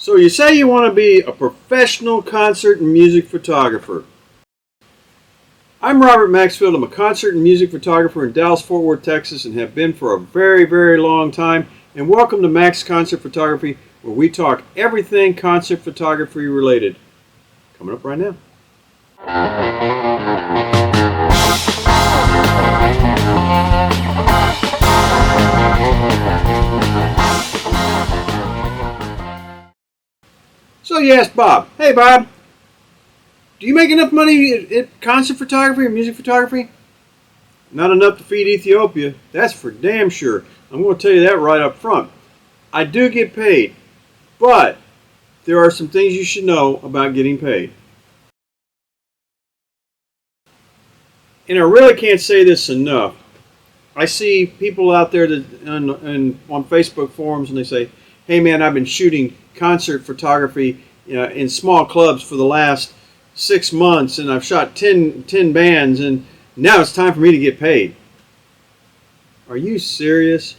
So you say you want to be a professional concert and music photographer. I'm Robert Maxfield. I'm a concert and music photographer in Dallas-Fort Worth, Texas, and have been for a very, very long time. And welcome to Max Concert Photography, where we talk everything concert photography related. Coming up right now. So you asked Bob, hey Bob, do you make enough money at concert photography or music photography? Not enough to feed Ethiopia, that's for damn sure. I'm going to tell you that right up front. I do get paid, but there are some things you should know about getting paid. And I really can't say this enough. I see people out there that on Facebook forums, and they say, hey man, I've been shooting concert photography in small clubs for the last 6 months, and I've shot 10 bands, and now it's time for me to get paid. Are you serious?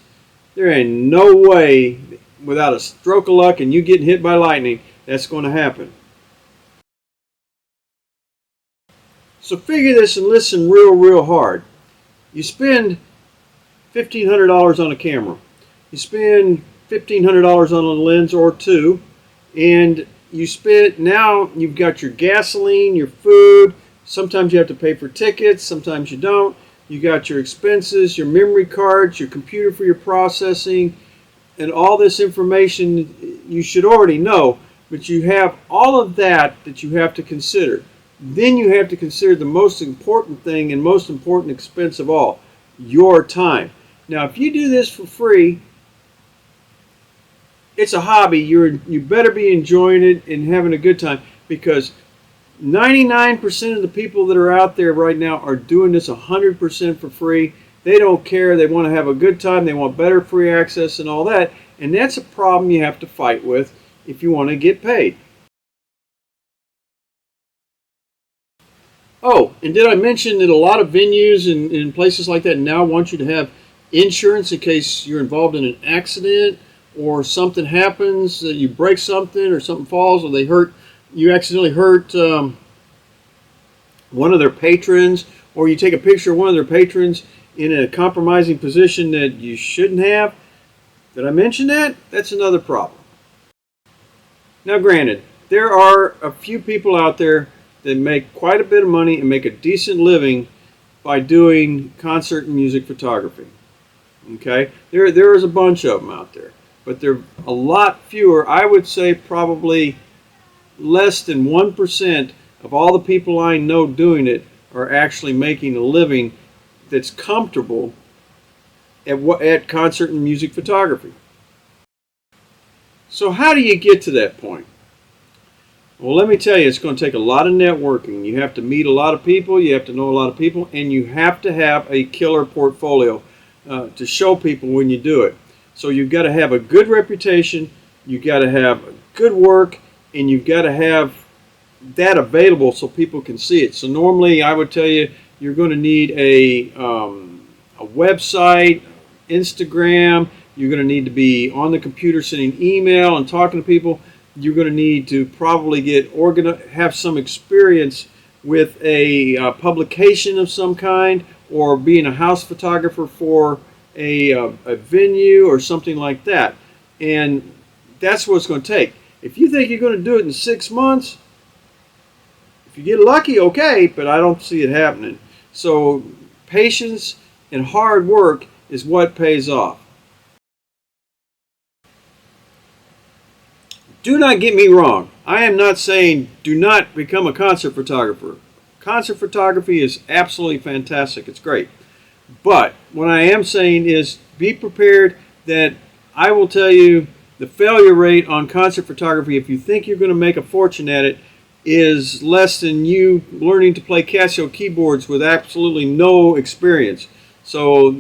There ain't no way, without a stroke of luck and you getting hit by lightning, that's going to happen. So figure this and listen real hard. You spend $1,500 on a camera. You spend $1,500 on a lens or two, and now you've got your gasoline, your food. Sometimes you have to pay for tickets, sometimes you don't. You got your expenses, your memory cards, your computer for your processing, and all this information you should already know, but you have all of that you have to consider. Then you have to consider the most important thing and most important expense of all, your time. Now, if you do this for free, it's a hobby. You better be enjoying it and having a good time, because 99% of the people that are out there right now are doing this 100% for free. They don't care. They want to have a good time. They want better free access and all that. And that's a problem you have to fight with if you want to get paid. Oh, and did I mention that a lot of venues and places like that now want you to have insurance in case you're involved in an accident or something happens, that you break something or something falls, or you accidentally hurt one of their patrons, or you take a picture of one of their patrons in a compromising position that you shouldn't have. Did I mention that? That's another problem. Now granted, there are a few people out there that make quite a bit of money and make a decent living by doing concert and music photography. Okay? There is a bunch of them out there, but they're a lot fewer. I would say probably less than 1% of all the people I know doing it are actually making a living that's comfortable at concert and music photography. So how do you get to that point? Well, let me tell you, it's going to take a lot of networking. You have to meet a lot of people, you have to know a lot of people, and you have to have a killer portfolio to show people when you do it. So you've got to have a good reputation, you've got to have good work, and you've got to have that available so people can see it. So normally I would tell you, you're going to need a website, Instagram. You're going to need to be on the computer sending email and talking to people. You're going to need to probably have some experience with a publication of some kind, or being a house photographer for a venue or something like that. And that's what it's going to take. If you think you're going to do it in 6 months, if you get lucky, okay, but I don't see it happening. So patience and hard work is what pays off. Do not get me wrong. I am not saying do not become a concert photographer. Concert photography is absolutely fantastic. It's great. But what I am saying is be prepared that I will tell you the failure rate on concert photography, if you think you're going to make a fortune at it, is less than you learning to play Casio keyboards with absolutely no experience. So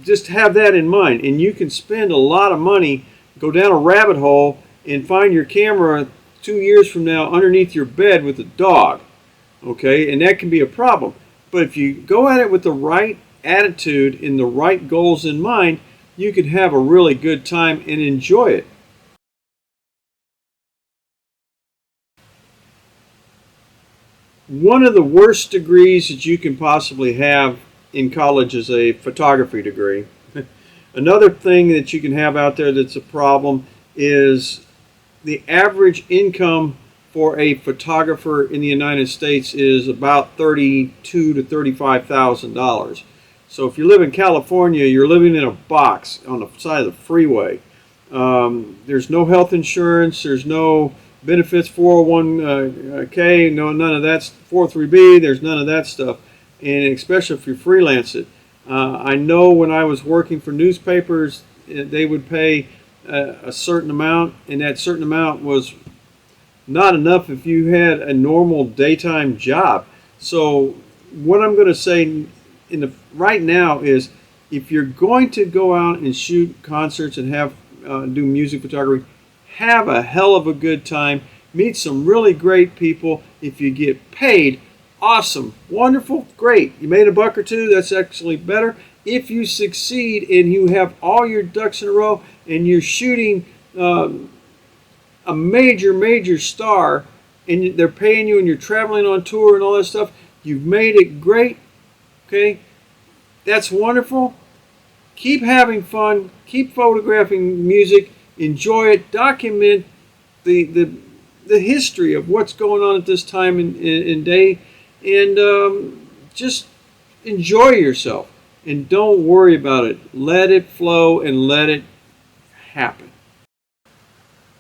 just have that in mind. And you can spend a lot of money, go down a rabbit hole, and find your camera 2 years from now underneath your bed with a dog. Okay, and that can be a problem. But if you go at it with the right attitude and the right goals in mind, you can have a really good time and enjoy it. one of the worst degrees that you can possibly have in college is a photography degree. Another thing that you can have out there that's a problem is the average income for a photographer in the United States is about $32,000 to $35,000. So if you live in California, you're living in a box on the side of the freeway. There's no health insurance. There's no benefits, 401k, no, none of that, 403b. There's none of that stuff, and especially if you freelance it. I know when I was working for newspapers, they would pay a certain amount, and that certain amount was not enough if you had a normal daytime job. So what I'm going to say right now is, if you're going to go out and shoot concerts and have do music photography, have a hell of a good time. Meet some really great people. If you get paid, awesome, wonderful, great. You made a buck or two, that's actually better. If you succeed and you have all your ducks in a row and you're shooting a major star, and they're paying you and you're traveling on tour and all that stuff, you've made it great. Okay, that's wonderful. Keep having fun, keep photographing music, enjoy it, document the history of what's going on at this time in day, and just enjoy yourself and don't worry about it. Let it flow and let it happen.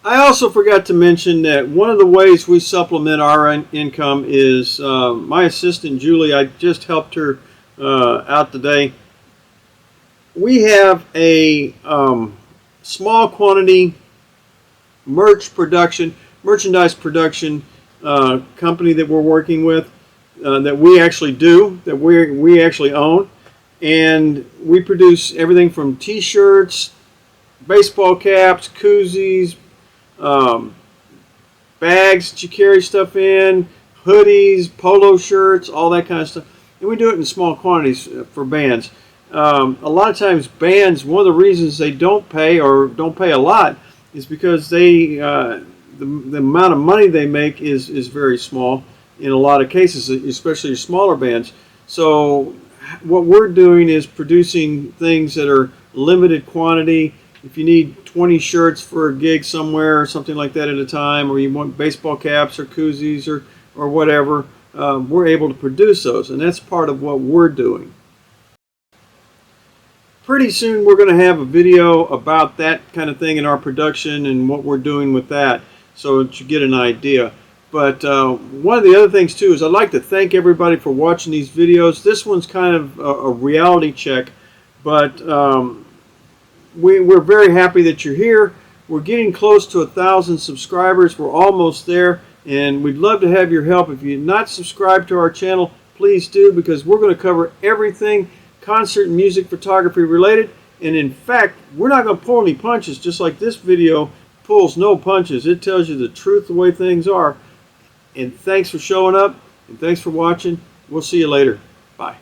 I also forgot to mention that one of the ways we supplement our income is my assistant Julie. I just helped her out today. We have a small quantity merchandise production company that we're working with, that we actually do, that we actually own, and we produce everything from T-shirts, baseball caps, koozies, bags that you carry stuff in, hoodies, polo shirts, all that kind of stuff, and we do it in small quantities for bands. A lot of times bands, one of the reasons they don't pay or don't pay a lot is because they the amount of money they make is very small in a lot of cases, especially smaller bands. So what we're doing is producing things that are limited quantity. If you need 20 shirts for a gig somewhere or something like that at a time, or you want baseball caps or koozies or whatever, we're able to produce those, and that's part of what we're doing. Pretty soon we're going to have a video about that kind of thing in our production and what we're doing with that, so that you get an idea. But one of the other things too is I'd like to thank everybody for watching these videos. This one's kind of a reality check, but we're very happy that you're here. We're getting close to 1,000 subscribers. We're almost there, and we'd love to have your help. If you're not subscribed to our channel, please do, because we're going to cover everything concert and music photography related. And in fact, we're not going to pull any punches, just like this video pulls no punches. It tells you the truth, the way things are. And thanks for showing up, and thanks for watching. We'll see you later. Bye.